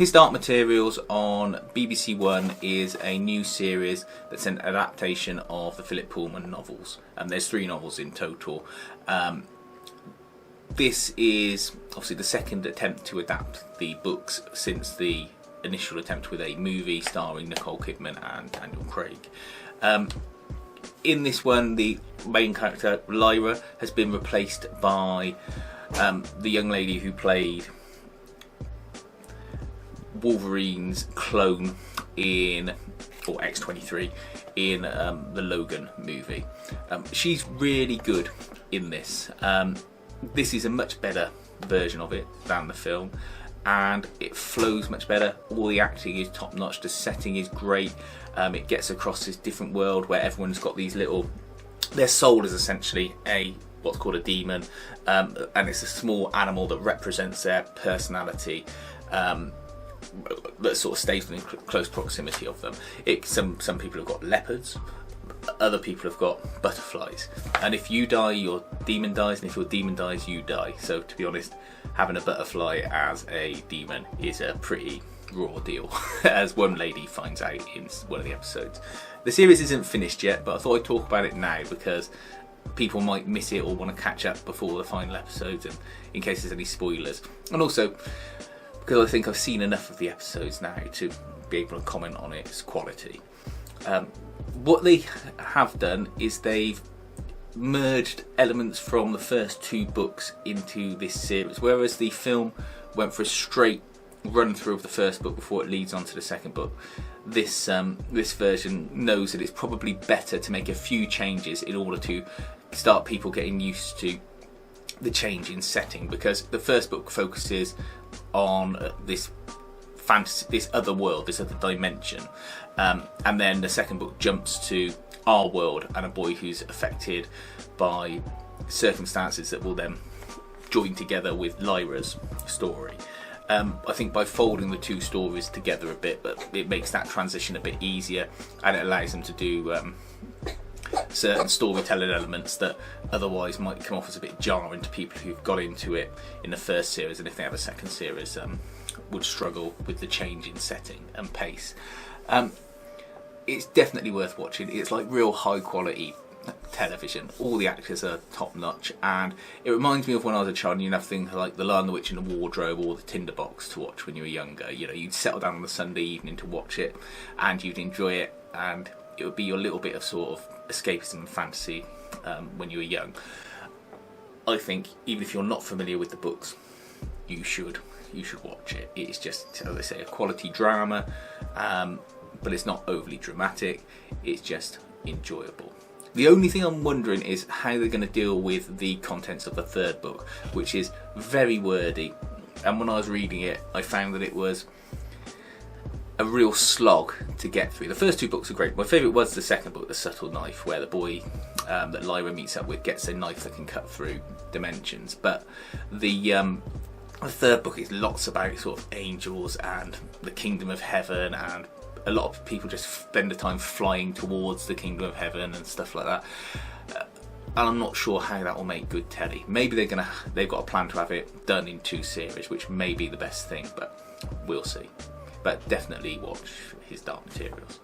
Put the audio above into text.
His Dark Materials on BBC One is a new series that's an adaptation of the Philip Pullman novels. There's 3 novels in total. This is obviously the second attempt to adapt the books since the initial attempt with a movie starring Nicole Kidman and Daniel Craig. In this one, the main character, Lyra, has been replaced by the young lady who played Wolverine's clone in, or X-23, in the Logan movie. She's really good in this. This is a much better version of it than the film, and it flows much better. All the acting is top notch, the setting is great. It gets across this different world where everyone's got these little, their soul is essentially what's called a demon, and it's a small animal that represents their personality, that sort of stays within close proximity of them. Some people have got leopards, other people have got butterflies, and if you die, your demon dies, and if your demon dies, you die. So to be honest, having a butterfly as a demon is a pretty raw deal, as one lady finds out in one of the episodes. The series isn't finished yet, but I thought I'd talk about it now because people might miss it or want to catch up before the final episodes, and in case there's any spoilers, and also because I think I've seen enough of the episodes now to be able to comment on its quality. What they have done is they've merged elements from the first 2 books into this series, whereas the film went for a straight run through of the first book before it leads on to the second book. This version knows that it's probably better to make a few changes in order to start people getting used to the change in setting, because the first book focuses on this fantasy, this other world, this other dimension, and then the second book jumps to our world and a boy who's affected by circumstances that will then join together with Lyra's story. I think by folding the 2 stories together a bit, but it makes that transition a bit easier, and it allows them to do certain storytelling elements that otherwise might come off as a bit jarring to people who've got into it in the first series, and if they have a second series would struggle with the change in setting and pace. It's definitely worth watching. It's like real high quality television. All the actors are top notch, and it reminds me of when I was a child and you'd have things like The Lion, the Witch and the Wardrobe or The Tinderbox to watch when you were younger. You know, you'd settle down on a Sunday evening to watch it and you'd enjoy it, and it would be your little bit of sort of escapism and fantasy when you were young. I think even if you're not familiar with the books, you should watch it. It's just, as I say, a quality drama, but it's not overly dramatic. It's just enjoyable. The only thing I'm wondering is how they're going to deal with the contents of the third book, which is very wordy, and when I was reading it I found that it was a real slog to get through. The first 2 books are great. My favourite was the second book, The Subtle Knife, where the boy that Lyra meets up with gets a knife that can cut through dimensions, but the third book is lots about sort of angels and the kingdom of heaven, and a lot of people just spend the time flying towards the kingdom of heaven and stuff like that. And I'm not sure how that will make good telly. Maybe they've got a plan to have it done in 2 series, which may be the best thing, but we'll see. But definitely watch His Dark Materials.